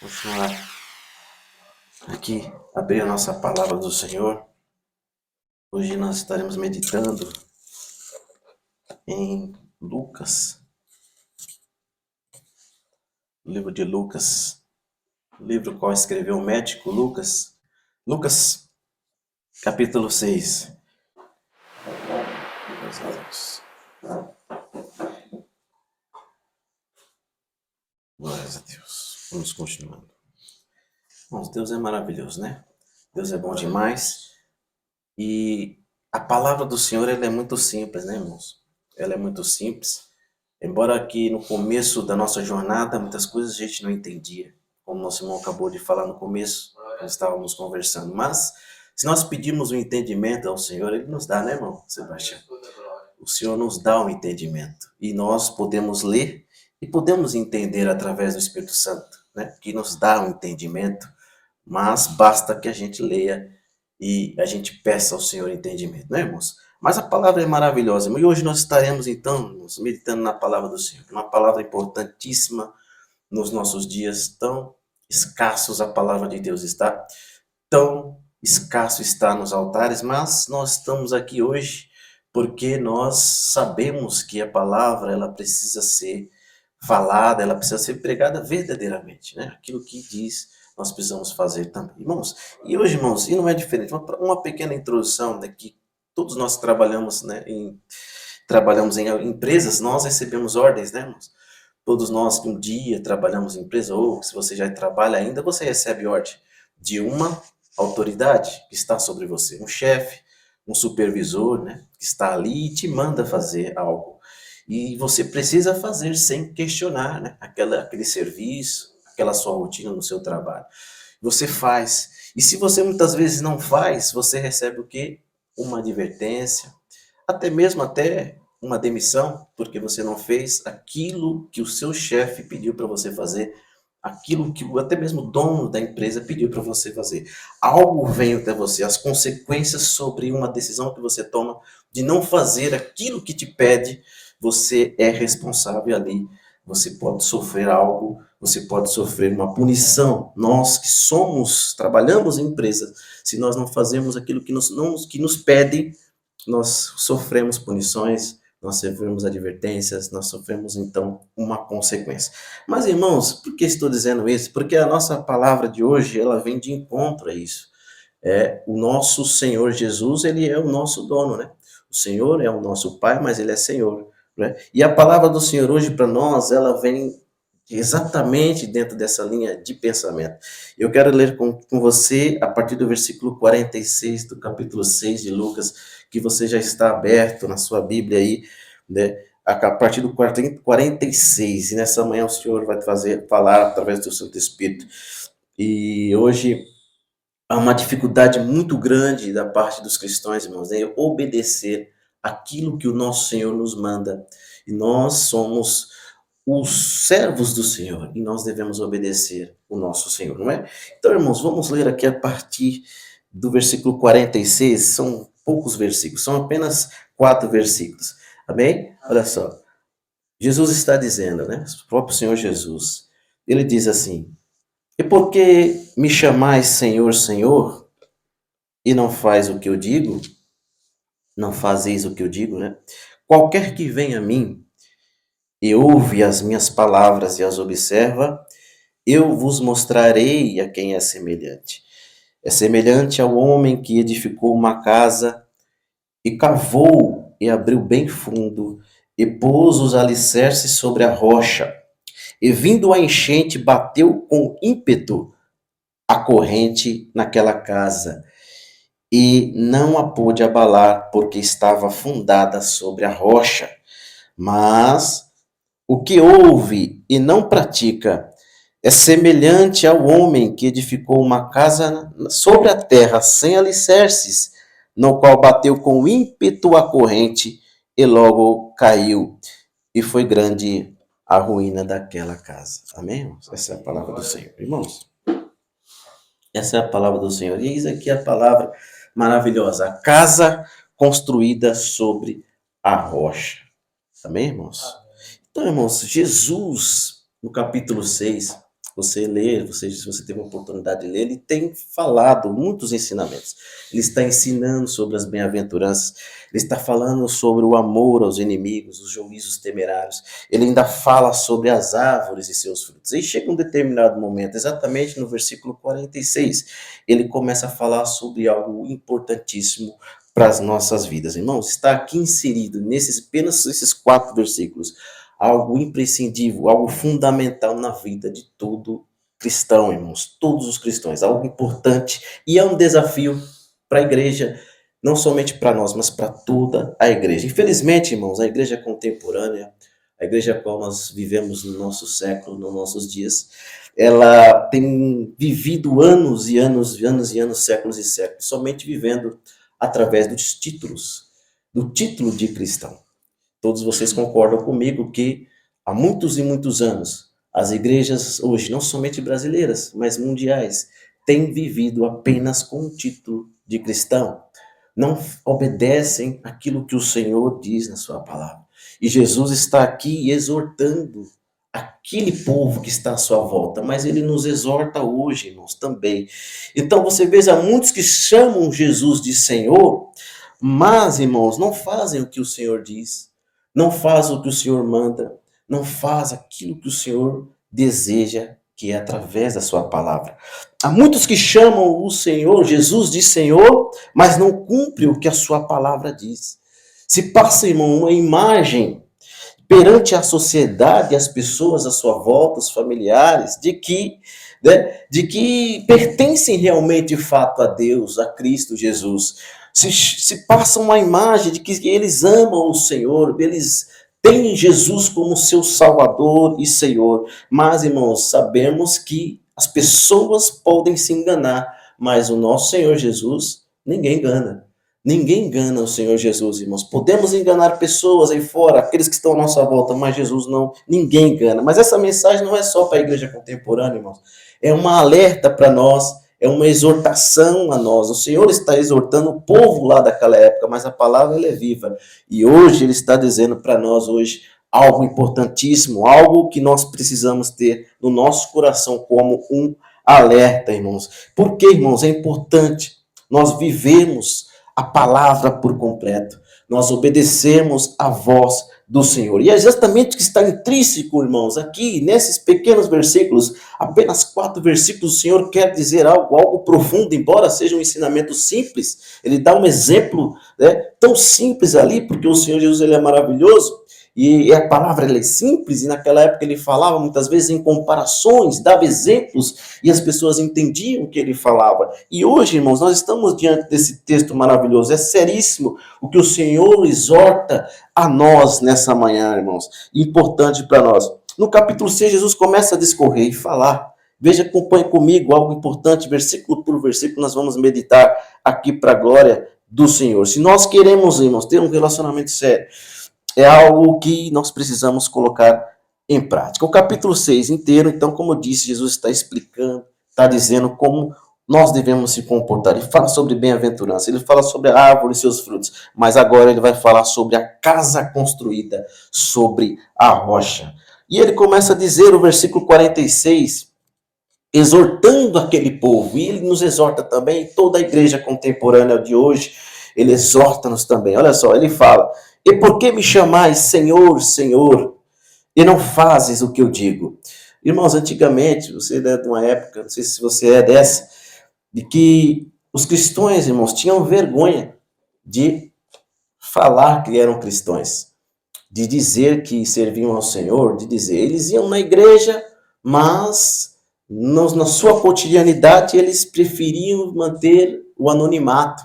Continuar aqui, abrir a nossa palavra do Senhor. Hoje nós estaremos meditando em Lucas, livro de Lucas, livro qual escreveu o médico Lucas. Lucas, capítulo 6. Glórias a Deus. Glórias a Deus. Vamos continuando. Irmãos, Deus é maravilhoso, né? Deus é bom demais. E a palavra do Senhor, ela é muito simples, né, irmãos? Ela é muito simples. Embora aqui no começo da nossa jornada, muitas coisas a gente não entendia. Como nosso irmão acabou de falar no começo, nós estávamos conversando. Mas, se nós pedirmos o entendimento ao Senhor, Ele nos dá, né, irmão Sebastião? O Senhor nos dá o entendimento. E nós podemos ler e podemos entender através do Espírito Santo, né? Que nos dá o entendimento. Mas basta que a gente leia e a gente peça ao Senhor entendimento, né, irmãos? Mas a palavra é maravilhosa, irmão. E hoje nós estaremos, então, irmãos, meditando na palavra do Senhor. Uma palavra importantíssima nos nossos dias tão escassos. A palavra de Deus está tão escasso está nos altares, mas nós estamos aqui hoje porque nós sabemos que a palavra ela precisa ser falada, ela precisa ser pregada verdadeiramente, né? Aquilo que diz, nós precisamos fazer também. Irmãos, e hoje, irmãos, e não é diferente, uma pequena introdução daqui, todos nós trabalhamos, né, trabalhamos em empresas, nós recebemos ordens, né, irmãos? Todos nós que um dia trabalhamos em empresa, ou se você já trabalha ainda, você recebe ordem de uma autoridade que está sobre você, um chefe, um supervisor, né, que está ali e te manda fazer algo. E você precisa fazer sem questionar, né, aquele serviço, aquela sua rotina no seu trabalho. Você faz. E se você muitas vezes não faz, você recebe o quê? Uma advertência, até uma demissão, porque você não fez aquilo que o seu chefe pediu para você fazer, aquilo que até mesmo o dono da empresa pediu para você fazer. Algo vem até você, as consequências sobre uma decisão que você toma de não fazer aquilo que te pede, você é responsável ali. Você pode sofrer algo, você pode sofrer uma punição. Nós que trabalhamos em empresas, se nós não fazemos aquilo que nos pedem, nós sofremos punições, nós sofremos advertências, nós sofremos então uma consequência. Mas irmãos, por que estou dizendo isso? Porque a nossa palavra de hoje, ela vem de encontro a isso. O nosso Senhor Jesus, ele é o nosso dono, né? O Senhor é o nosso Pai, mas ele é Senhor, né? E a palavra do Senhor hoje para nós, ela vem exatamente dentro dessa linha de pensamento. Eu quero ler com você a partir do versículo 46 do capítulo 6 de Lucas, que você já está aberto na sua Bíblia aí, né? A partir do 46, e nessa manhã o Senhor vai falar através do Santo Espírito. E hoje há uma dificuldade muito grande da parte dos cristãos, irmãos, em obedecer aquilo que o nosso Senhor nos manda. E nós somos os servos do Senhor e nós devemos obedecer o nosso Senhor, não é? Então, irmãos, vamos ler aqui a partir do versículo 46. São poucos versículos, são apenas 4 versículos. Amém? Olha só. Jesus está dizendo, né? O próprio Senhor Jesus. Ele diz assim: E por que me chamais Senhor, Senhor, e não faz o que eu digo? Não fazeis o que eu digo, né? Qualquer que venha a mim e ouve as minhas palavras e as observa, eu vos mostrarei a quem é semelhante. É semelhante ao homem que edificou uma casa e cavou e abriu bem fundo e pôs os alicerces sobre a rocha. E vindo a enchente, bateu com ímpeto a corrente naquela casa e não a pôde abalar, porque estava fundada sobre a rocha. Mas o que ouve e não pratica é semelhante ao homem que edificou uma casa sobre a terra sem alicerces, no qual bateu com ímpeto a corrente e logo caiu. E foi grande a ruína daquela casa. Amém, irmãos? Essa é a palavra do Senhor. Irmãos, essa é a palavra do Senhor. E eis aqui a palavra maravilhosa. A casa construída sobre a rocha. Amém, irmãos? Então, irmãos, Jesus, no capítulo 6, você lê, se você teve a oportunidade de ler, ele tem falado muitos ensinamentos. Ele está ensinando sobre as bem-aventuranças, ele está falando sobre o amor aos inimigos, os juízos temerários. Ele ainda fala sobre as árvores e seus frutos. E chega um determinado momento, exatamente no versículo 46, ele começa a falar sobre algo importantíssimo para as nossas vidas. Irmãos, está aqui inserido apenas esses 4 versículos, algo imprescindível, algo fundamental na vida de todo cristão, irmãos, todos os cristãos, algo importante e é um desafio para a igreja, não somente para nós, mas para toda a igreja. Infelizmente, irmãos, a igreja contemporânea, a igreja a qual nós vivemos no nosso século, nos nossos dias, ela tem vivido anos e anos e anos e anos, séculos e séculos, somente vivendo através dos títulos, do título de cristão. Todos vocês concordam comigo que há muitos e muitos anos, as igrejas hoje, não somente brasileiras, mas mundiais, têm vivido apenas com o título de cristão. Não obedecem aquilo que o Senhor diz na sua palavra. E Jesus está aqui exortando aquele povo que está à sua volta, mas ele nos exorta hoje, irmãos, também. Então você veja, muitos que chamam Jesus de Senhor, mas, irmãos, não fazem o que o Senhor diz, não fazem o que o Senhor manda, não faz aquilo que o Senhor deseja, que é através da sua palavra. Há muitos que chamam o Senhor, Jesus de Senhor, mas não cumprem o que a sua palavra diz. Se passa, irmão, uma imagem perante a sociedade, as pessoas à sua volta, os familiares, de que pertencem realmente de fato a Deus, a Cristo Jesus. Se passa uma imagem de que eles amam o Senhor, eles têm Jesus como seu Salvador e Senhor. Mas, irmãos, sabemos que as pessoas podem se enganar, mas o nosso Senhor Jesus, ninguém engana. Ninguém engana o Senhor Jesus, irmãos. Podemos enganar pessoas aí fora, aqueles que estão à nossa volta, mas Jesus não, ninguém engana. Mas essa mensagem não é só para a igreja contemporânea, irmãos. É uma alerta para nós, é uma exortação a nós. O Senhor está exortando o povo lá daquela época, mas a palavra ela é viva. E hoje ele está dizendo para nós hoje algo importantíssimo, algo que nós precisamos ter no nosso coração como um alerta, irmãos. Por que, irmãos? É importante nós vivemos a palavra por completo. Nós obedecemos a voz do Senhor. E é exatamente o que está intrínseco, irmãos, aqui nesses pequenos versículos, apenas 4 versículos, o Senhor quer dizer algo profundo, embora seja um ensinamento simples. Ele dá um exemplo, né, tão simples ali, porque o Senhor Jesus ele é maravilhoso. E a palavra ela é simples, e naquela época ele falava muitas vezes em comparações, dava exemplos, e as pessoas entendiam o que ele falava. E hoje, irmãos, nós estamos diante desse texto maravilhoso, é seríssimo o que o Senhor exorta a nós nessa manhã, irmãos, importante para nós. No capítulo 6, Jesus começa a discorrer e falar. Veja, acompanhe comigo algo importante, versículo por versículo, nós vamos meditar aqui para a glória do Senhor. Se nós queremos, irmãos, ter um relacionamento sério, é algo que nós precisamos colocar em prática. O capítulo 6 inteiro, então, como eu disse, Jesus está explicando, está dizendo como nós devemos se comportar. Ele fala sobre bem-aventurança, ele fala sobre a árvore e seus frutos, mas agora ele vai falar sobre a casa construída sobre a rocha. E ele começa a dizer, o versículo 46, exortando aquele povo, e ele nos exorta também, toda a igreja contemporânea de hoje, ele exorta-nos também. Olha só, ele fala: e por que me chamais Senhor, Senhor, e não fazes o que eu digo? Irmãos, antigamente, você é de uma época, não sei se você é dessa, de que os cristãos, irmãos, tinham vergonha de falar que eram cristãos, de dizer que serviam ao Senhor, de dizer, eles iam na igreja, mas na sua cotidianidade eles preferiam manter o anonimato.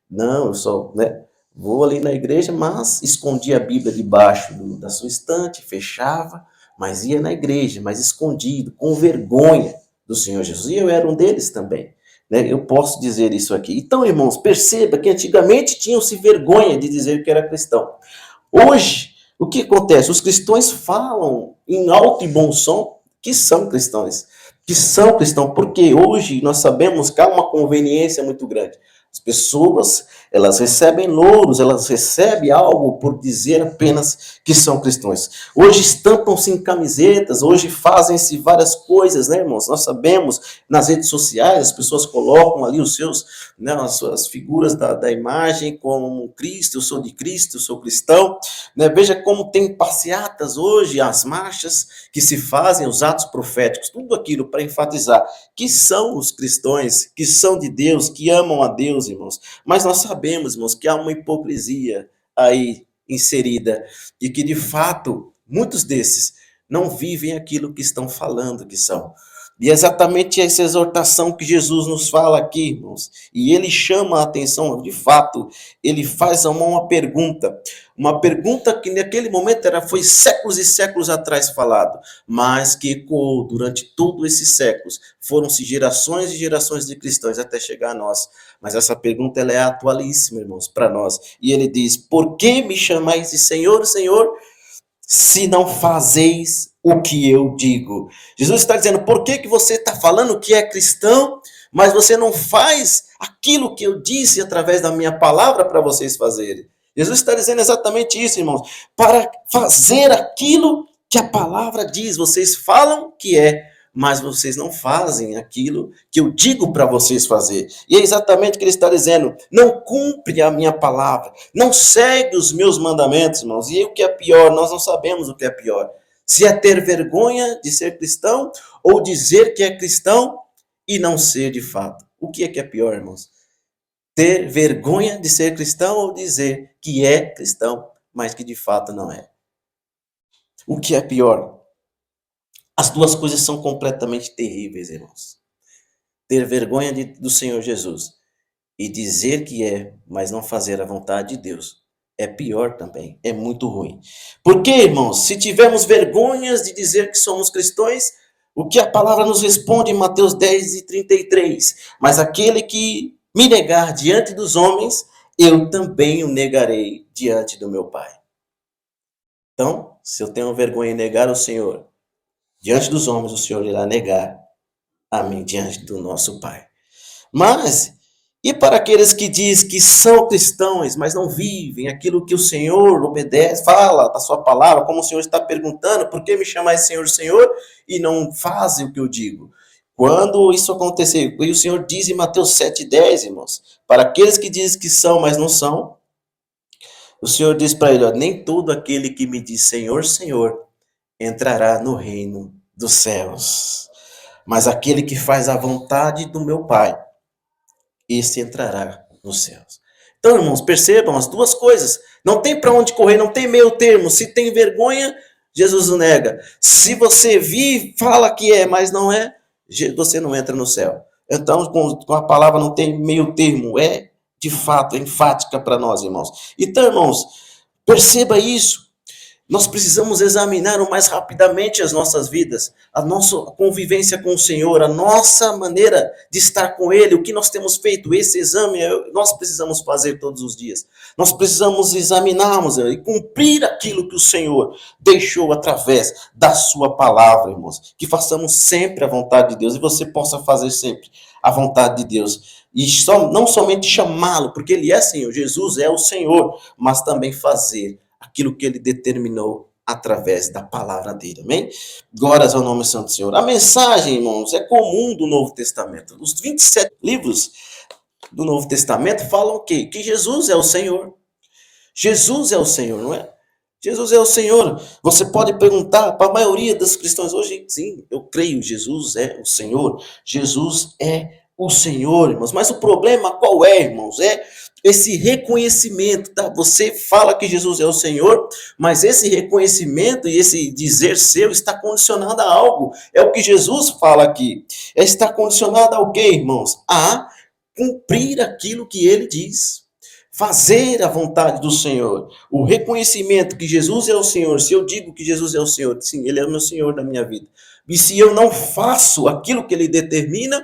Não, eu só, né? Vou ali na igreja, mas escondia a Bíblia debaixo da sua estante, fechava, mas ia na igreja, mas escondido, com vergonha do Senhor Jesus. E eu era um deles também, né? Eu posso dizer isso aqui. Então, irmãos, perceba que antigamente tinham-se vergonha de dizer que era cristão. Hoje, o que acontece? Os cristãos falam em alto e bom som que são cristãos. Que são cristãos, porque hoje nós sabemos que há uma conveniência muito grande. As pessoas, elas recebem louros, elas recebem algo por dizer apenas que são cristãos. Hoje estampam-se em camisetas, hoje fazem-se várias coisas, né, irmãos? Nós sabemos, nas redes sociais, as pessoas colocam ali os seus, né, as suas figuras da imagem, como Cristo, eu sou de Cristo, eu sou cristão. Né? Veja como tem passeatas hoje, as marchas que se fazem, os atos proféticos, tudo aquilo para enfatizar que são os cristãos, que são de Deus, que amam a Deus, irmãos. Mas nós sabemos, irmãos, que há uma hipocrisia aí inserida e que, de fato, muitos desses não vivem aquilo que estão falando que são. E é exatamente essa exortação que Jesus nos fala aqui, irmãos. E ele chama a atenção, de fato, ele faz uma pergunta que naquele momento foi séculos e séculos atrás falado, mas que ecoou durante todos esses séculos. Foram-se gerações e gerações de cristãos até chegar a nós. Mas essa pergunta ela é atualíssima, irmãos, para nós. E ele diz: por que me chamais de Senhor, Senhor, se não fazeis o que eu digo? Jesus está dizendo: por que você está falando que é cristão, mas você não faz aquilo que eu disse através da minha palavra para vocês fazerem? Jesus está dizendo exatamente isso, irmãos. Para fazer aquilo que a palavra diz, vocês falam que é, mas vocês não fazem aquilo que eu digo para vocês fazer. E é exatamente o que ele está dizendo: não cumpre a minha palavra, não segue os meus mandamentos, irmãos. E o que é pior, nós não sabemos o que é pior. Se é ter vergonha de ser cristão ou dizer que é cristão e não ser de fato. O que é pior, irmãos? Ter vergonha de ser cristão ou dizer que é cristão, mas que de fato não é. O que é pior? As duas coisas são completamente terríveis, irmãos. Ter vergonha do Senhor Jesus e dizer que é, mas não fazer a vontade de Deus, é pior também, é muito ruim. Porque, irmãos, se tivermos vergonhas de dizer que somos cristãos, o que a palavra nos responde em Mateus 10:33? Mas aquele que me negar diante dos homens, eu também o negarei diante do meu Pai. Então, se eu tenho vergonha em negar o Senhor diante dos homens, o Senhor irá negar a mim diante do nosso Pai. Mas, e para aqueles que dizem que são cristãos, mas não vivem aquilo que o Senhor obedece, fala da sua palavra, como o Senhor está perguntando: por que me chamais Senhor, Senhor, e não fazem o que eu digo? Quando isso acontecer, e o Senhor diz em Mateus 7:10, irmãos, para aqueles que dizem que são, mas não são, o Senhor diz para ele: ó, nem todo aquele que me diz Senhor, Senhor, entrará no reino dos céus, mas aquele que faz a vontade do meu Pai, esse entrará nos céus. Então, irmãos, percebam as duas coisas. Não tem para onde correr, não tem meio termo. Se tem vergonha, Jesus o nega. Se você vive, fala que é, mas não é, você não entra no céu. Então, com a palavra não tem meio termo. É, de fato, enfática para nós, irmãos. Então, irmãos, perceba isso. Nós precisamos examinar o mais rapidamente as nossas vidas, a nossa convivência com o Senhor, a nossa maneira de estar com Ele, o que nós temos feito. Esse exame nós precisamos fazer todos os dias. Nós precisamos examinarmos e cumprir aquilo que o Senhor deixou através da sua palavra, irmãos. Que façamos sempre a vontade de Deus e você possa fazer sempre a vontade de Deus. E não somente chamá-lo, porque Ele é Senhor, Jesus é o Senhor, mas também fazer aquilo que ele determinou através da palavra dele, amém? Glórias ao nome santo do Senhor. A mensagem, irmãos, é comum do Novo Testamento. Os 27 livros do Novo Testamento falam o quê? Que Jesus é o Senhor. Jesus é o Senhor, não é? Jesus é o Senhor. Você pode perguntar para a maioria dos cristãos hoje, sim, eu creio, Jesus é o Senhor. Jesus é o Senhor, irmãos. Mas o problema qual é, irmãos? É esse reconhecimento, tá? Você fala que Jesus é o Senhor, mas esse reconhecimento e esse dizer seu está condicionado a algo. É o que Jesus fala aqui. Está condicionado ao quê, irmãos? A cumprir aquilo que ele diz. Fazer a vontade do Senhor. O reconhecimento que Jesus é o Senhor. Se eu digo que Jesus é o Senhor, sim, Ele é o meu Senhor da minha vida. E se eu não faço aquilo que Ele determina,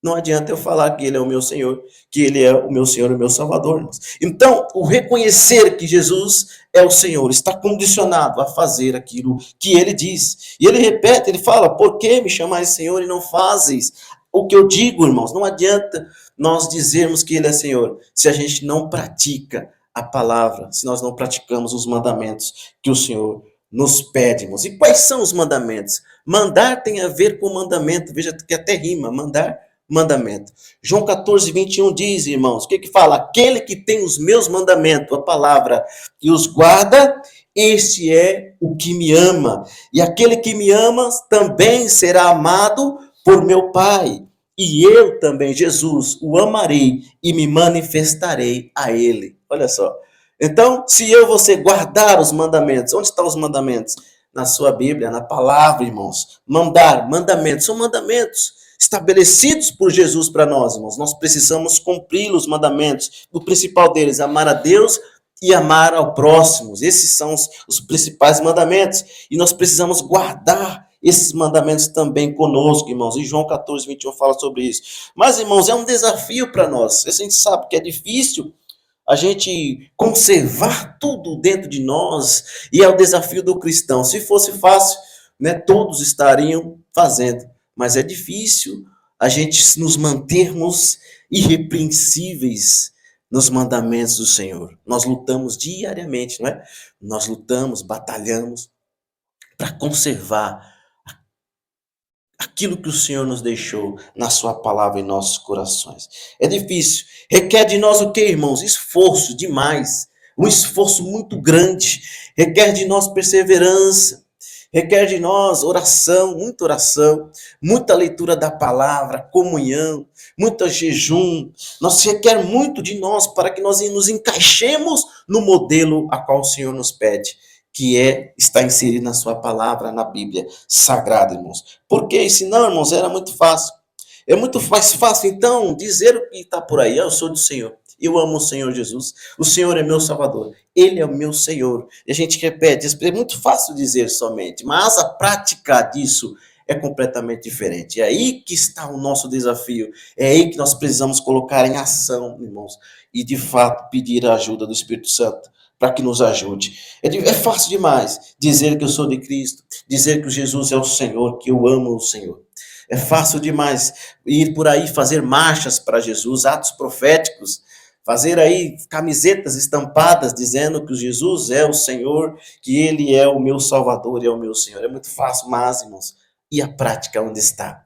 não adianta eu falar que Ele é o meu Senhor, que Ele é o meu Senhor e o meu Salvador. Irmãos. Então, o reconhecer que Jesus é o Senhor está condicionado a fazer aquilo que Ele diz. E Ele repete, Ele fala: por que me chamais Senhor e não fazes O que eu digo, irmãos, não adianta nós dizermos que Ele é Senhor se a gente não pratica a palavra, se nós não praticamos os mandamentos que o Senhor nos pede, irmãos. E quais são os mandamentos? Mandar tem a ver com mandamento, veja que até rima, mandar, mandamento. João 14, 21 diz, irmãos, o que fala? Aquele que tem os meus mandamentos, a palavra, e os guarda, este é o que me ama. E aquele que me ama também será amado por meu Pai. E eu também, Jesus, o amarei e me manifestarei a ele. Olha só. Então, se eu você guardar os mandamentos, onde estão os mandamentos? Na sua Bíblia, na palavra, irmãos. Mandar, mandamentos, são mandamentos estabelecidos por Jesus para nós, irmãos. Nós precisamos cumprir os mandamentos. O principal deles, amar a Deus e amar ao próximo. Esses são os principais mandamentos. E nós precisamos guardar esses mandamentos também conosco, irmãos. E João 14, 21 fala sobre isso. Mas, irmãos, é um desafio para nós. A gente sabe que é difícil a gente conservar tudo dentro de nós, e é o desafio do cristão. Se fosse fácil, né, todos estariam fazendo, mas é difícil a gente nos mantermos irrepreensíveis nos mandamentos do Senhor. Nós lutamos diariamente, não é? Nós lutamos, batalhamos para conservar aquilo que o Senhor nos deixou na sua palavra em nossos corações. É difícil. Requer de nós o que, irmãos? Esforço demais. Um esforço muito grande. Requer de nós perseverança. Requer de nós oração, muita leitura da palavra, comunhão, muito jejum. Nós requer muito de nós para que nós nos encaixemos no modelo a qual o Senhor nos pede, que está inserido na sua palavra, na Bíblia Sagrada, irmãos. Porque senão, irmãos, era muito fácil. É muito mais fácil, então, dizer o que está por aí. Eu sou do Senhor. Eu amo o Senhor Jesus. O Senhor é meu Salvador. Ele é o meu Senhor. E a gente repete, é muito fácil dizer somente, mas a prática disso é completamente diferente. É aí que está o nosso desafio. É aí que nós precisamos colocar em ação, irmãos, e de fato pedir a ajuda do Espírito Santo para que nos ajude. É fácil demais dizer que eu sou de Cristo, dizer que Jesus é o Senhor, que eu amo o Senhor. É fácil demais ir por aí fazer marchas para Jesus, atos proféticos, fazer aí camisetas estampadas dizendo que Jesus é o Senhor, que Ele é o meu Salvador e é o meu Senhor. É muito fácil, mas, irmãos, e a prática onde está?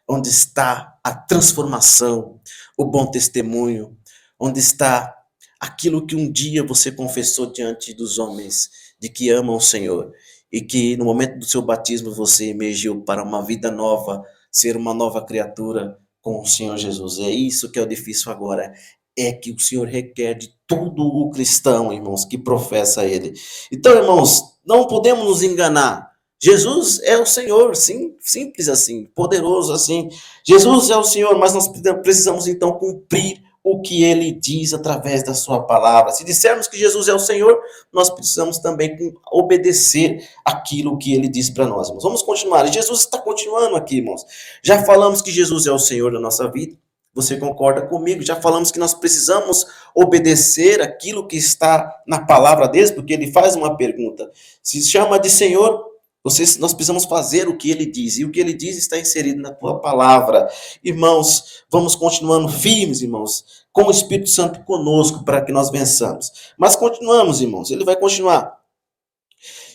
Onde está a transformação, o bom testemunho? Onde está aquilo que um dia você confessou diante dos homens, de que ama o Senhor, e que no momento do seu batismo você emergiu para uma vida nova, ser uma nova criatura com o Senhor Jesus? É isso que é o difícil agora, é que o Senhor requer de todo o cristão, irmãos, que professa Ele. Então, irmãos, não podemos nos enganar. Jesus é o Senhor, sim, simples assim, poderoso assim. Jesus é o Senhor, mas nós precisamos então cumprir o que ele diz através da sua palavra. Se dissermos que Jesus é o Senhor, nós precisamos também obedecer aquilo que ele diz para nós, irmãos. Vamos continuar. Jesus está continuando aqui, irmãos. Já falamos que Jesus é o Senhor da nossa vida. Você concorda comigo? Já falamos que nós precisamos obedecer aquilo que está na palavra dele, porque ele faz uma pergunta. Se chama de Senhor, nós precisamos fazer o que ele diz, e o que ele diz está inserido na tua palavra. Irmãos, vamos continuando firmes, irmãos, com o Espírito Santo conosco para que nós vençamos. Mas continuamos, irmãos, ele vai continuar.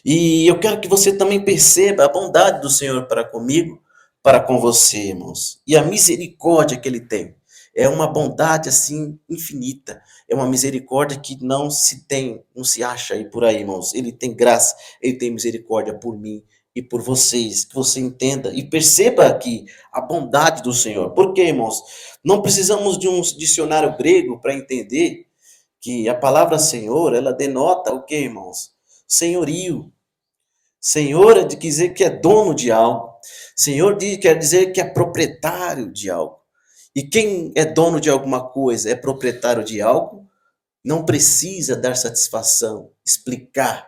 E eu quero que você também perceba a bondade do Senhor para comigo, para com você, irmãos, e a misericórdia que ele tem. É uma bondade assim infinita. É uma misericórdia que não se tem, não se acha aí por aí, irmãos. Ele tem graça, ele tem misericórdia por mim e por vocês. Que você entenda e perceba aqui a bondade do Senhor. Por quê, irmãos? Não precisamos de um dicionário grego para entender que a palavra Senhor, ela denota o quê, irmãos? Senhorio. Senhor quer dizer que é dono de algo. Senhor quer dizer que é proprietário de algo. E quem é dono de alguma coisa, é proprietário de algo, não precisa dar satisfação, explicar.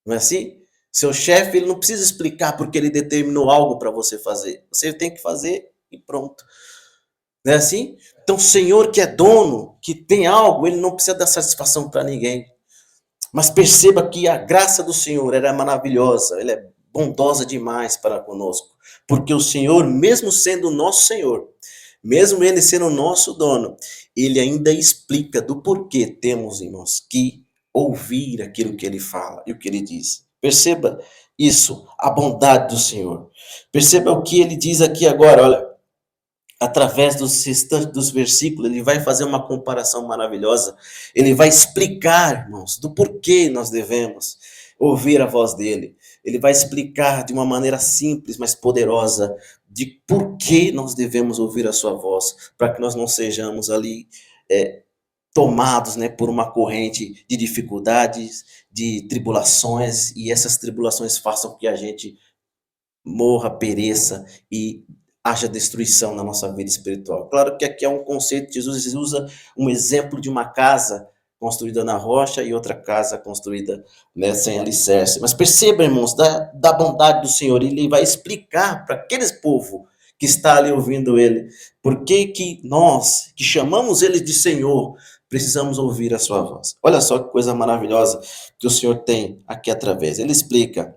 Não é assim? Seu chefe, ele não precisa explicar porque ele determinou algo para você fazer. Você tem que fazer e pronto. Não é assim? Então, o Senhor que é dono, que tem algo, ele não precisa dar satisfação para ninguém. Mas perceba que a graça do Senhor era maravilhosa, ela é bondosa demais para conosco. Porque o Senhor, mesmo sendo o nosso Senhor, mesmo Ele sendo o nosso dono, Ele ainda explica do porquê temos, irmãos, que ouvir aquilo que Ele fala e o que Ele diz. Perceba isso, a bondade do Senhor. Perceba o que Ele diz aqui agora, olha. Através dos restantes dos versículos, ele vai fazer uma comparação maravilhosa. Ele vai explicar, irmãos, do porquê nós devemos ouvir a voz dele. Ele vai explicar de uma maneira simples, mas poderosa, de por que nós devemos ouvir a sua voz, para que nós não sejamos ali tomados, né, por uma corrente de dificuldades, de tribulações, e essas tribulações façam que a gente morra, pereça e haja destruição na nossa vida espiritual. Claro que aqui é um conceito, Jesus usa um exemplo de uma casa construída na rocha e outra casa construída, né, sem alicerce. Mas perceba, irmãos, da bondade do Senhor, ele vai explicar para aqueles povo que está ali ouvindo ele, por que nós, que chamamos ele de Senhor, precisamos ouvir a sua voz. Olha só que coisa maravilhosa que o Senhor tem aqui através. Ele explica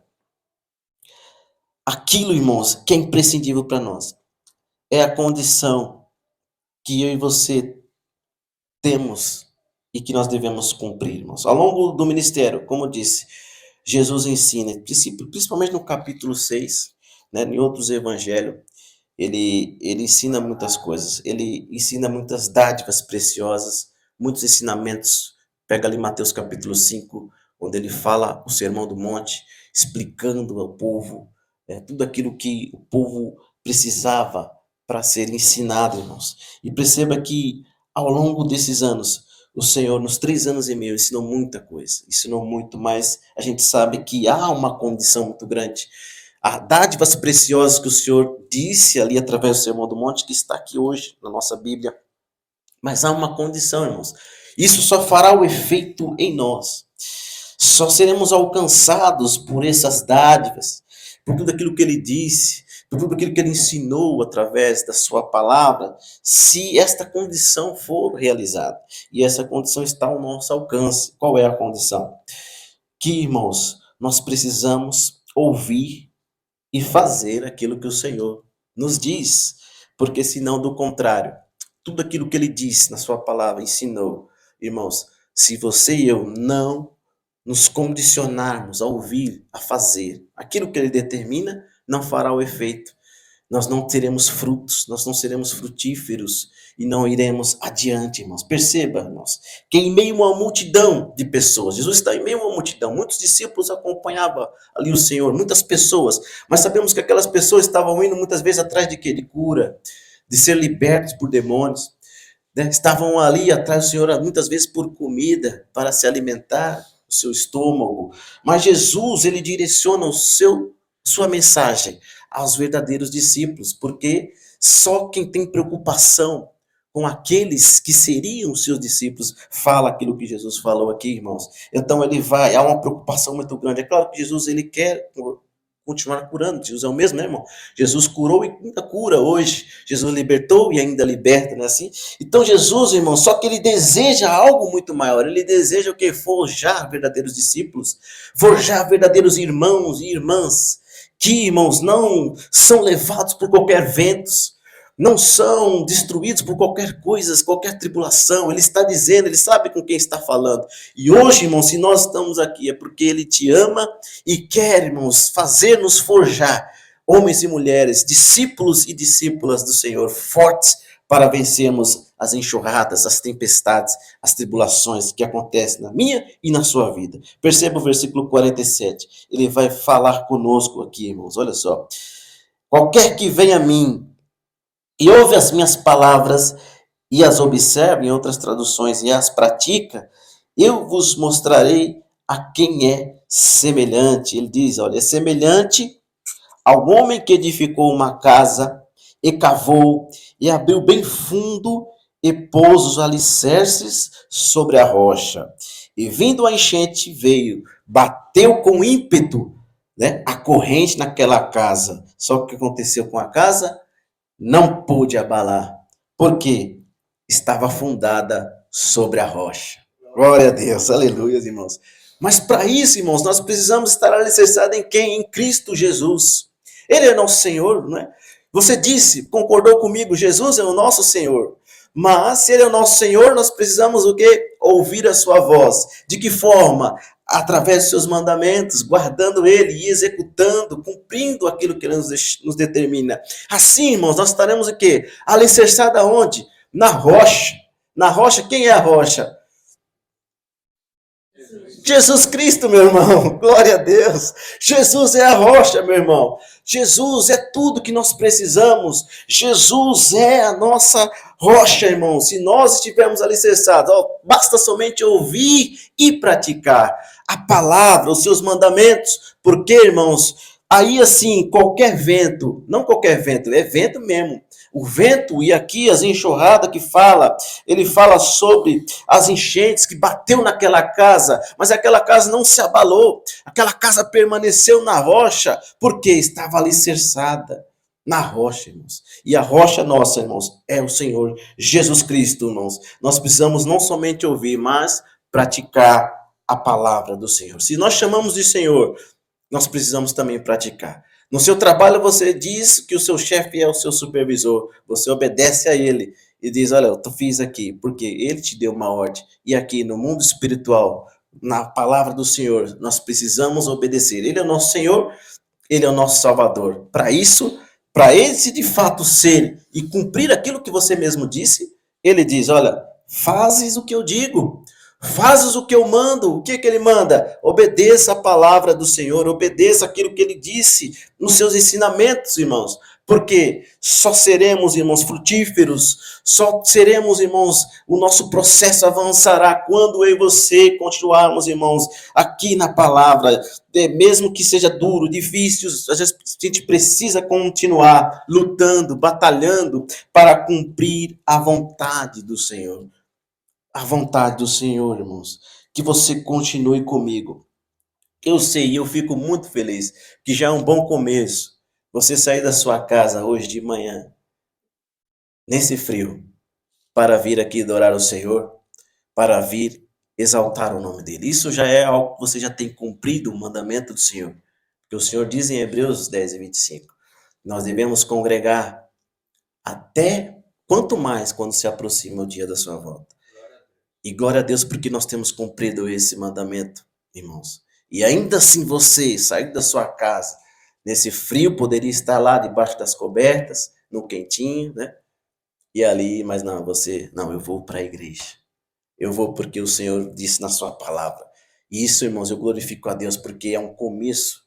aquilo, irmãos, que é imprescindível para nós. É a condição que eu e você temos e que nós devemos cumprir, irmãos. Ao longo do ministério, como eu disse, Jesus ensina, principalmente no capítulo 6, né, em outros evangelhos, ele ensina muitas coisas. Ele ensina muitas dádivas preciosas, muitos ensinamentos. Pega ali Mateus capítulo 5, onde ele fala o Sermão do Monte, explicando ao povo tudo aquilo que o povo precisava para ser ensinado, irmãos. E perceba que ao longo desses anos, o Senhor, nos 3 anos e meio, ensinou muita coisa, ensinou muito, mas a gente sabe que há uma condição muito grande. Há dádivas preciosas que o Senhor disse ali através do Sermão do Monte, que está aqui hoje na nossa Bíblia. Mas há uma condição, irmãos. Isso só fará o efeito em nós. Só seremos alcançados por essas dádivas, por tudo aquilo que ele disse, por tudo aquilo que ele ensinou através da sua palavra, se esta condição for realizada. E essa condição está ao nosso alcance. Qual é a condição? Que, irmãos, nós precisamos ouvir e fazer aquilo que o Senhor nos diz, porque senão, do contrário, tudo aquilo que ele disse na sua palavra, ensinou, irmãos, se você e eu não nos condicionarmos a ouvir, a fazer aquilo que ele determina, não fará o efeito. Nós não teremos frutos, nós não seremos frutíferos e não iremos adiante, irmãos. Perceba, irmãos, que em meio a uma multidão de pessoas, Jesus está em meio a uma multidão, muitos discípulos acompanhavam ali o Senhor, muitas pessoas, mas sabemos que aquelas pessoas estavam indo muitas vezes atrás de quê? De cura, de ser libertos por demônios, né? Estavam ali atrás do Senhor muitas vezes por comida, para se alimentar o seu estômago, mas Jesus, ele direciona sua mensagem aos verdadeiros discípulos, porque só quem tem preocupação com aqueles que seriam seus discípulos fala aquilo que Jesus falou aqui, irmãos. Então ele vai, há uma preocupação muito grande. É claro que Jesus, ele quer continuar curando. Jesus é o mesmo, né, irmão? Jesus curou e ainda cura hoje. Jesus libertou e ainda liberta, não é assim? Então Jesus, irmão, só que ele deseja algo muito maior. Ele deseja o que? Forjar verdadeiros discípulos, forjar verdadeiros irmãos e irmãs, que, irmãos, não são levados por qualquer vento, não são destruídos por qualquer coisa, qualquer tribulação. Ele está dizendo, ele sabe com quem está falando. E hoje, irmãos, se nós estamos aqui, é porque ele te ama e quer, irmãos, fazer-nos forjar homens e mulheres, discípulos e discípulas do Senhor, fortes para vencermos as enxurradas, as tempestades, as tribulações que acontecem na minha e na sua vida. Perceba o versículo 47. Ele vai falar conosco aqui, irmãos. Olha só. Qualquer que venha a mim e ouve as minhas palavras e as observa, em outras traduções, e as pratica, eu vos mostrarei a quem é semelhante. Ele diz, olha, é semelhante ao homem que edificou uma casa e cavou e abriu bem fundo e pôs os alicerces sobre a rocha. E vindo a enchente veio, bateu com ímpeto, né, a corrente naquela casa. Só que o que aconteceu com a casa? Não pôde abalar. Por quê? Estava fundada sobre a rocha. Glória a Deus, aleluia, irmãos. Mas para isso, irmãos, nós precisamos estar alicerçados em quem? Em Cristo Jesus. Ele é nosso Senhor, não é? Você disse, concordou comigo, Jesus é o nosso Senhor. Mas se ele é o nosso Senhor, nós precisamos o quê? Ouvir a sua voz. De que forma? Através dos seus mandamentos, guardando ele e executando, cumprindo aquilo que ele nos determina. Assim, irmãos, nós estaremos o quê? Alicerçado aonde? Na rocha. Na rocha, quem é a rocha? Jesus Cristo, meu irmão, glória a Deus. Jesus é a rocha, meu irmão. Jesus é tudo que nós precisamos. Jesus é a nossa rocha, irmão. Se nós estivermos alicerçados, basta somente ouvir e praticar a palavra, os seus mandamentos. Porque, irmãos, aí assim, qualquer vento, não qualquer vento, é vento mesmo. O vento e aqui as enxurradas que fala, ele fala sobre as enchentes que bateu naquela casa, mas aquela casa não se abalou, aquela casa permaneceu na rocha, porque estava alicerçada na rocha, irmãos. E a rocha nossa, irmãos, é o Senhor Jesus Cristo, irmãos. Nós precisamos não somente ouvir, mas praticar a palavra do Senhor. Se nós chamamos de Senhor, nós precisamos também praticar. No seu trabalho, você diz que o seu chefe é o seu supervisor. Você obedece a ele e diz: olha, eu fiz aqui, porque ele te deu uma ordem. E aqui no mundo espiritual, na palavra do Senhor, nós precisamos obedecer. Ele é o nosso Senhor, ele é o nosso Salvador. Para isso, para esse de fato ser e cumprir aquilo que você mesmo disse, ele diz: olha, fazes o que eu digo. Fazes o que eu mando. O que ele manda? Obedeça a palavra do Senhor, obedeça aquilo que ele disse nos seus ensinamentos, irmãos. Porque só seremos, irmãos, frutíferos, só seremos, irmãos, o nosso processo avançará quando eu e você continuarmos, irmãos, aqui na palavra. Mesmo que seja duro, difícil, a gente precisa continuar lutando, batalhando para cumprir a vontade do Senhor. A vontade do Senhor, irmãos. Que você continue comigo. Eu sei, eu fico muito feliz, que já é um bom começo. Você sair da sua casa hoje de manhã, nesse frio, para vir aqui adorar o Senhor, para vir exaltar o nome dele. Isso já é algo que você já tem cumprido o mandamento do Senhor. Porque o Senhor diz em Hebreus 10 e 25, nós devemos congregar até quanto mais quando se aproxima o dia da sua volta. E glória a Deus porque nós temos cumprido esse mandamento, irmãos. E ainda assim você, sair da sua casa, nesse frio, poderia estar lá debaixo das cobertas, no quentinho, né? E ali, mas não, não, eu vou para a igreja. Eu vou porque o Senhor disse na sua palavra. E isso, irmãos, eu glorifico a Deus porque é um começo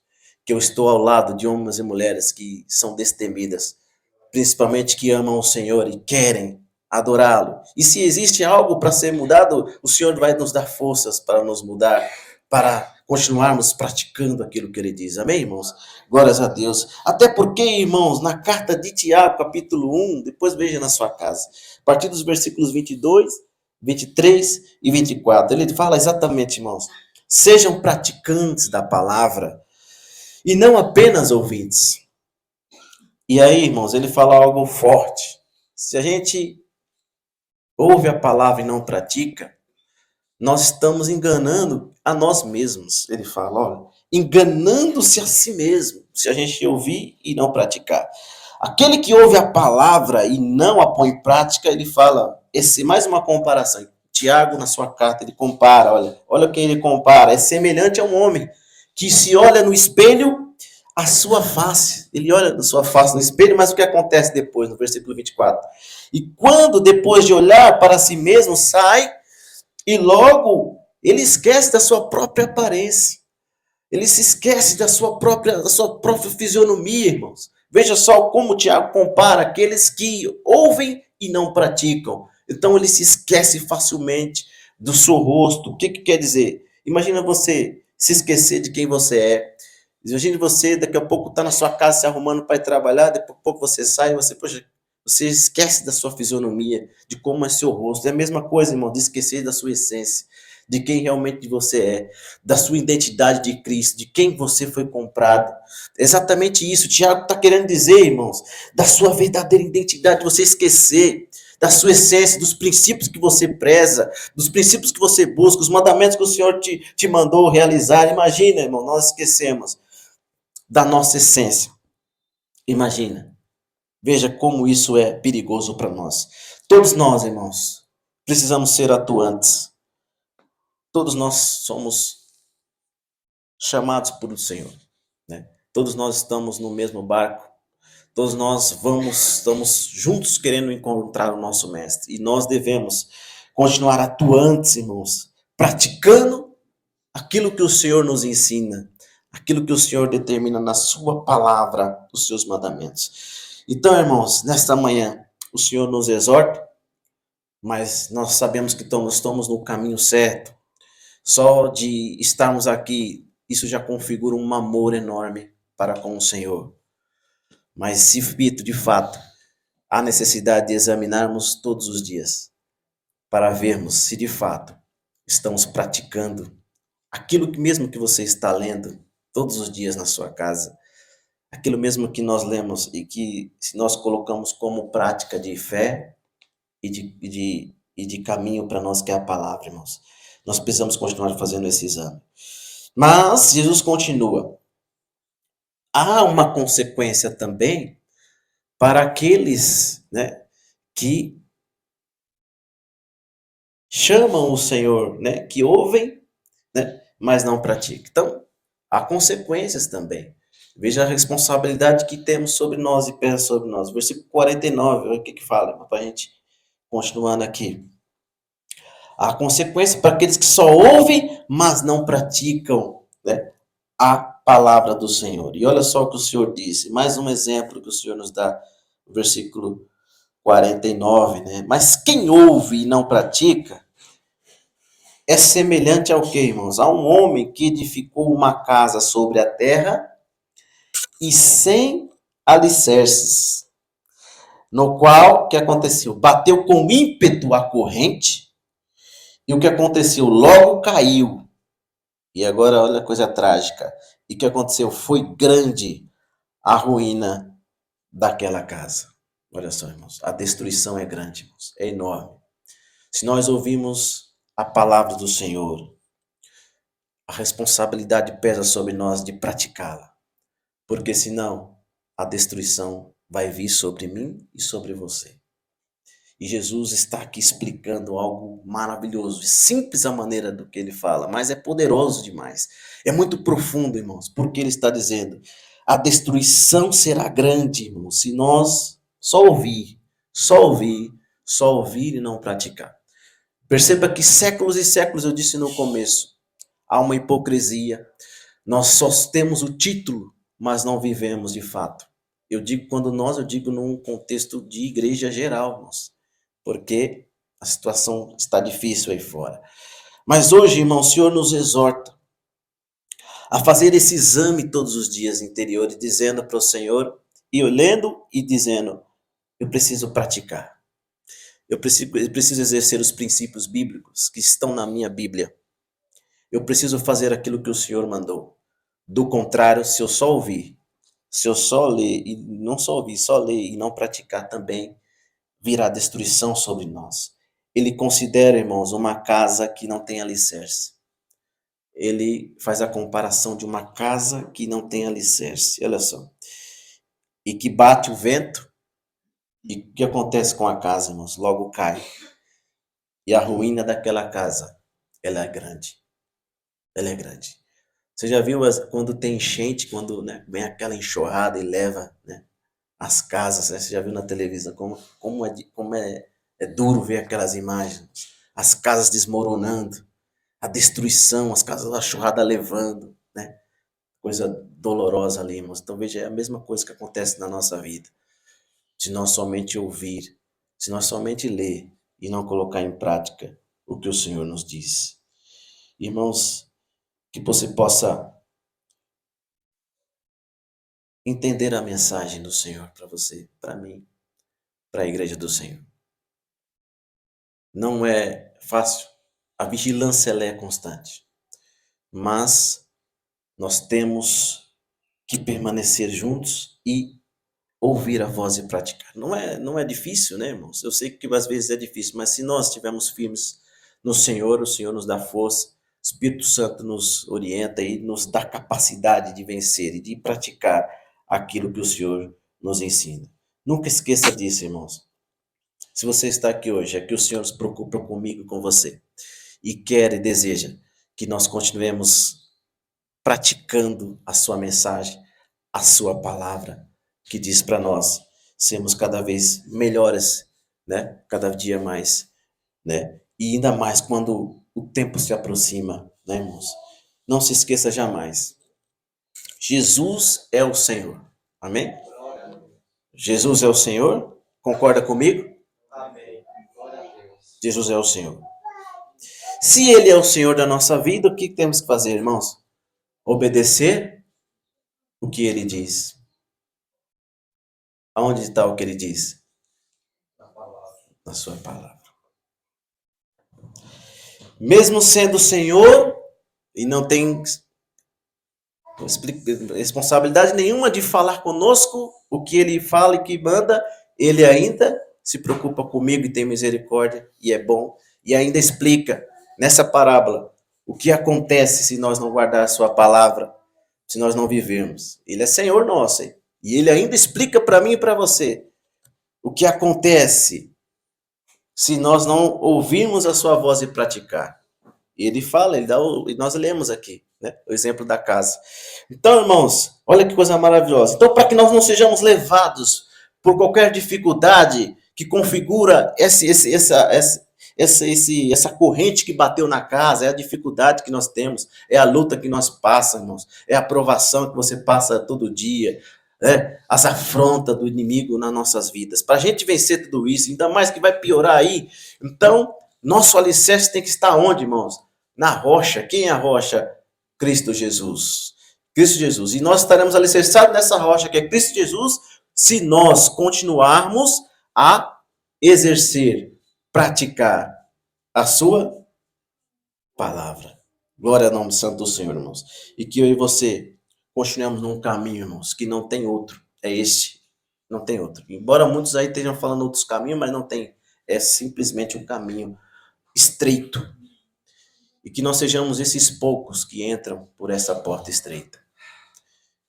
que eu estou ao lado de homens e mulheres que são destemidas, principalmente que amam o Senhor e querem adorá-lo. E se existe algo para ser mudado, o Senhor vai nos dar forças para nos mudar, para continuarmos praticando aquilo que ele diz. Amém, irmãos? Glórias a Deus. Até porque, irmãos, na carta de Tiago, capítulo 1, depois veja na sua casa, a partir dos versículos 22, 23 e 24, ele fala exatamente, irmãos, sejam praticantes da palavra e não apenas ouvintes. E aí, irmãos, ele fala algo forte. Se a gente ouve a palavra e não pratica, nós estamos enganando a nós mesmos. Ele fala, olha, enganando-se a si mesmo, se a gente ouvir e não praticar. Aquele que ouve a palavra e não a põe em prática, ele fala, mais uma comparação. Tiago, na sua carta, ele compara, olha quem ele compara, é semelhante a um homem que se olha no espelho a sua face. Ele olha a sua face no espelho, mas o que acontece depois, no versículo 24? E quando, depois de olhar para si mesmo, sai e logo ele esquece da sua própria aparência. Ele se esquece da sua própria fisionomia, irmãos. Veja só como o Tiago compara aqueles que ouvem e não praticam. Então ele se esquece facilmente do seu rosto. O que quer dizer? Imagina você se esquecer de quem você é. Imagine você, daqui a pouco está na sua casa se arrumando para ir trabalhar, daqui a pouco você sai, você esquece da sua fisionomia, de como é seu rosto. É a mesma coisa, irmão, de esquecer da sua essência, de quem realmente você é, da sua identidade de Cristo, de quem você foi comprado. É exatamente isso. Tiago está querendo dizer, irmãos, da sua verdadeira identidade, você esquecer da sua essência, dos princípios que você preza, dos princípios que você busca, os mandamentos que o Senhor te mandou realizar. Imagina, irmão, nós esquecemos da nossa essência. Imagina, veja como isso é perigoso para nós. Todos nós, irmãos, precisamos ser atuantes. Todos nós somos chamados por o Senhor, né? Todos nós estamos no mesmo barco. Todos nós estamos juntos querendo encontrar o nosso mestre. E nós devemos continuar atuantes, irmãos, praticando aquilo que o Senhor nos ensina, aquilo que o Senhor determina na sua palavra, os seus mandamentos. Então, irmãos, nesta manhã, o Senhor nos exorta, mas nós sabemos que estamos no caminho certo. Só de estarmos aqui, isso já configura um amor enorme para com o Senhor. Mas, se repito, de fato, há necessidade de examinarmos todos os dias para vermos se de fato estamos praticando aquilo que mesmo que você está lendo todos os dias na sua casa, aquilo mesmo que nós lemos e que se nós colocamos como prática de fé e de caminho para nós, que é a palavra, irmãos. Nós precisamos continuar fazendo esse exame. Mas Jesus continua. Há uma consequência também para aqueles, né, que chamam o Senhor, né, que ouvem, né, mas não praticam. Então, há consequências também. Veja a responsabilidade que temos sobre nós e pesa sobre nós. Versículo 49, olha o que fala, para a gente continuando aqui. Há consequência para aqueles que só ouvem, mas não praticam, né, a palavra do Senhor. E olha só o que o Senhor disse. Mais um exemplo que o Senhor nos dá no versículo 49, né? Mas quem ouve e não pratica é semelhante ao que, irmãos? A um homem que edificou uma casa sobre a terra e sem alicerces, no qual, o que aconteceu? Bateu com ímpeto a corrente, e o que aconteceu? Logo caiu. E agora olha a coisa trágica. E o que aconteceu? Foi grande a ruína daquela casa. Olha só, irmãos, a destruição é grande, irmãos, é enorme. Se nós ouvimos a palavra do Senhor, a responsabilidade pesa sobre nós de praticá-la, porque senão a destruição vai vir sobre mim e sobre você. E Jesus está aqui explicando algo maravilhoso, simples a maneira do que ele fala, mas é poderoso demais. É muito profundo, irmãos, porque ele está dizendo: a destruição será grande, irmãos, se nós só ouvir, só ouvir, só ouvir e não praticar. Perceba que séculos e séculos, eu disse no começo, há uma hipocrisia. Nós só temos o título, mas não vivemos de fato. Eu digo eu digo num contexto de igreja geral, irmãos, porque a situação está difícil aí fora. Mas hoje, irmão, o Senhor nos exorta a fazer esse exame todos os dias interiores, dizendo para o Senhor, e olhando e dizendo: eu preciso praticar. Eu preciso exercer os princípios bíblicos que estão na minha Bíblia. Eu preciso fazer aquilo que o Senhor mandou. Do contrário, se eu só ouvir, se eu só ler, e não só ouvir, só ler e não praticar também, virá destruição sobre nós. Ele considera, irmãos, uma casa que não tem alicerce. Ele faz a comparação de uma casa que não tem alicerce, olha só. E que bate o vento, e o que acontece com a casa, irmãos? Logo cai. E a ruína daquela casa, ela é grande. Ela é grande. Você já viu quando tem enchente, quando, né, vem aquela enxurrada e leva, né, as casas, né? Você já viu na televisão como é duro ver aquelas imagens, as casas desmoronando, a destruição, as casas da enxurrada levando, né? Coisa dolorosa ali, irmãos. Então veja, é a mesma coisa que acontece na nossa vida. Se nós somente ouvir, se nós somente ler e não colocar em prática o que o Senhor nos diz. Irmãos, que você possa entender a mensagem do Senhor para você, para mim, para a igreja do Senhor. Não é fácil, a vigilância ela é constante, mas nós temos que permanecer juntos e ouvir a voz e praticar. Não é difícil, né, irmãos? Eu sei que às vezes é difícil, mas se nós estivermos firmes no Senhor, o Senhor nos dá força, o Espírito Santo nos orienta e nos dá capacidade de vencer e de praticar aquilo que o Senhor nos ensina. Nunca esqueça disso, irmãos. Se você está aqui hoje, é que o Senhor se preocupa comigo e com você. E quer e deseja que nós continuemos praticando a sua mensagem, a sua palavra, que diz para nós sermos cada vez melhores, né? Cada dia mais, né? E ainda mais quando o tempo se aproxima, né, irmãos? Não se esqueça jamais. Jesus é o Senhor. Amém? Jesus é o Senhor? Concorda comigo? Jesus é o Senhor. Se Ele é o Senhor da nossa vida, o que temos que fazer, irmãos? Obedecer o que Ele diz. Aonde está o que Ele diz? Na sua palavra. Mesmo sendo o Senhor, e não tem responsabilidade nenhuma de falar conosco o que Ele fala e que manda, Ele ainda se preocupa comigo e tem misericórdia, e é bom, e ainda explica nessa parábola o que acontece se nós não guardar a sua palavra, se nós não vivermos. Ele é Senhor nosso, hein? E Ele ainda explica para mim e para você o que acontece se nós não ouvirmos a sua voz e praticar. Ele fala, e nós lemos aqui, né? O exemplo da casa. Então, irmãos, olha que coisa maravilhosa. Então, para que nós não sejamos levados por qualquer dificuldade que configura essa corrente que bateu na casa, é a dificuldade que nós temos, é a luta que nós passamos, irmãos, é a provação que você passa todo dia, né? As afrontas do inimigo nas nossas vidas. Para a gente vencer tudo isso, ainda mais que vai piorar aí, então, nosso alicerce tem que estar onde, irmãos? Na rocha. Quem é a rocha? Cristo Jesus. Cristo Jesus. E nós estaremos alicerçados nessa rocha que é Cristo Jesus, se nós continuarmos a exercer, praticar a sua palavra. Glória ao nome santo do Senhor, irmãos. E que eu e você continuemos num caminho, irmãos, que não tem outro. É este. Não tem outro. Embora muitos aí estejam falando outros caminhos, mas não tem. É simplesmente um caminho estreito. E que nós sejamos esses poucos que entram por essa porta estreita.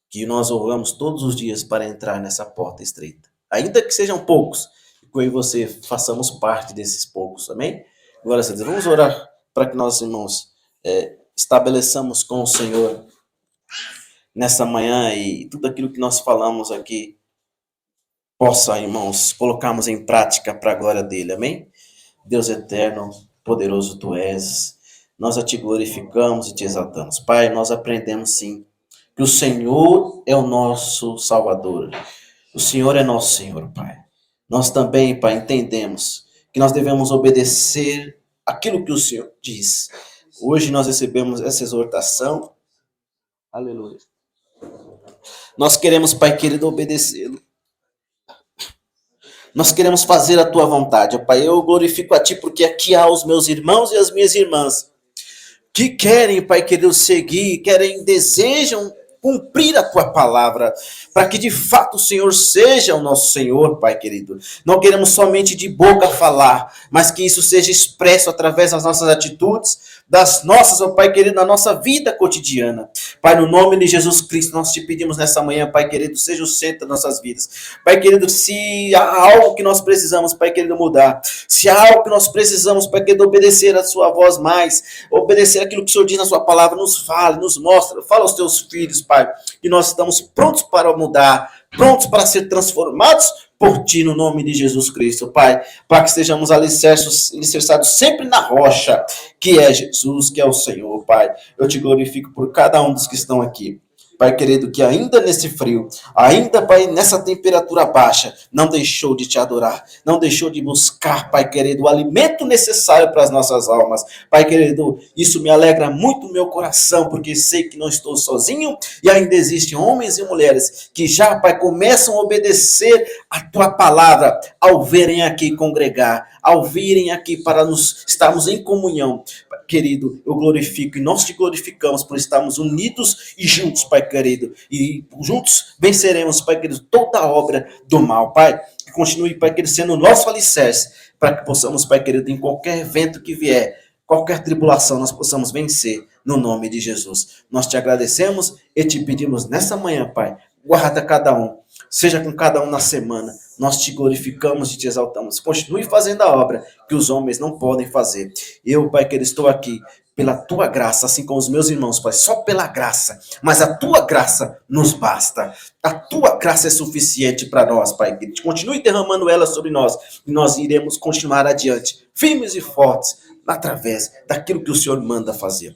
Que nós oramos todos os dias para entrar nessa porta estreita. Ainda que sejam poucos, que eu e você façamos parte desses poucos, amém? Glória a Deus. Vamos orar para que nós, irmãos, estabeleçamos com o Senhor nessa manhã e tudo aquilo que nós falamos aqui possa, irmãos, colocarmos em prática para a glória dele, amém? Deus eterno, poderoso tu és, nós a te glorificamos e te exaltamos. Pai, nós aprendemos sim que o Senhor é o nosso Salvador. O Senhor é nosso Senhor, Pai. Nós também, Pai, entendemos que nós devemos obedecer aquilo que o Senhor diz. Hoje nós recebemos essa exortação. Aleluia. Nós queremos, Pai querido, obedecê-lo. Nós queremos fazer a tua vontade, Pai. Eu glorifico a ti porque aqui há os meus irmãos e as minhas irmãs que querem, Pai querido, seguir, desejam cumprir a tua palavra, para que de fato o Senhor seja o nosso Senhor, Pai querido. Não queremos somente de boca falar, mas que isso seja expresso através das nossas atitudes, das nossas, ó Pai querido, na nossa vida cotidiana. Pai, no nome de Jesus Cristo, nós te pedimos nessa manhã, Pai querido, seja o centro das nossas vidas. Pai querido, se há algo que nós precisamos, Pai querido, mudar, se há algo que nós precisamos, Pai querido, obedecer a sua voz mais, obedecer aquilo que o Senhor diz na sua palavra, nos fale, nos mostra, fala aos teus filhos, Pai, que nós estamos prontos para mudar, prontos para ser transformados por ti, no nome de Jesus Cristo, Pai, para que estejamos alicerçados sempre na rocha, que é Jesus, que é o Senhor, Pai. Eu te glorifico por cada um dos que estão aqui. Pai querido, que ainda nesse frio, ainda, Pai, nessa temperatura baixa, não deixou de te adorar, não deixou de buscar, Pai querido, o alimento necessário para as nossas almas. Pai querido, isso me alegra muito o meu coração, porque sei que não estou sozinho e ainda existem homens e mulheres que já, Pai, começam a obedecer a tua palavra ao verem aqui congregar, ao virem aqui para estarmos em comunhão. Querido, eu glorifico e nós te glorificamos por estarmos unidos e juntos, Pai querido, e juntos venceremos, Pai querido, toda a obra do mal, Pai, que continue, Pai querido, sendo o nosso alicerce, para que possamos, Pai querido, em qualquer vento que vier, qualquer tribulação, nós possamos vencer, no nome de Jesus. Nós te agradecemos e te pedimos nessa manhã, Pai, guarda cada um, seja com cada um na semana. Nós te glorificamos e te exaltamos. Continue fazendo a obra que os homens não podem fazer. Eu, Pai querido, estou aqui pela tua graça, assim como os meus irmãos, Pai, só pela graça, mas a tua graça nos basta. A tua graça é suficiente para nós, Pai querido. Continue derramando ela sobre nós e nós iremos continuar adiante, firmes e fortes, através daquilo que o Senhor manda fazer.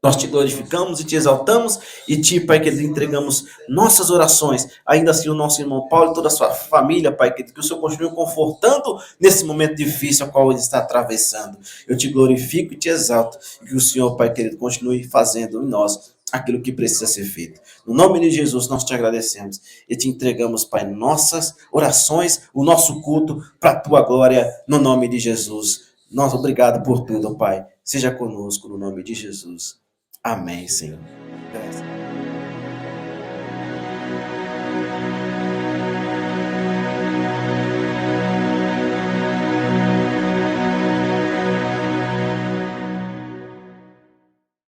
Nós te glorificamos e te exaltamos e te, Pai querido, entregamos nossas orações. Ainda assim, o nosso irmão Paulo e toda a sua família, Pai querido, que o Senhor continue confortando nesse momento difícil ao qual ele está atravessando. Eu te glorifico e te exalto e que o Senhor, Pai querido, continue fazendo em nós aquilo que precisa ser feito. No nome de Jesus, nós te agradecemos e te entregamos, Pai, nossas orações, o nosso culto para a tua glória, no nome de Jesus. Nós, obrigado por tudo, Pai. Seja conosco, no nome de Jesus. Amém, Senhor. Graças.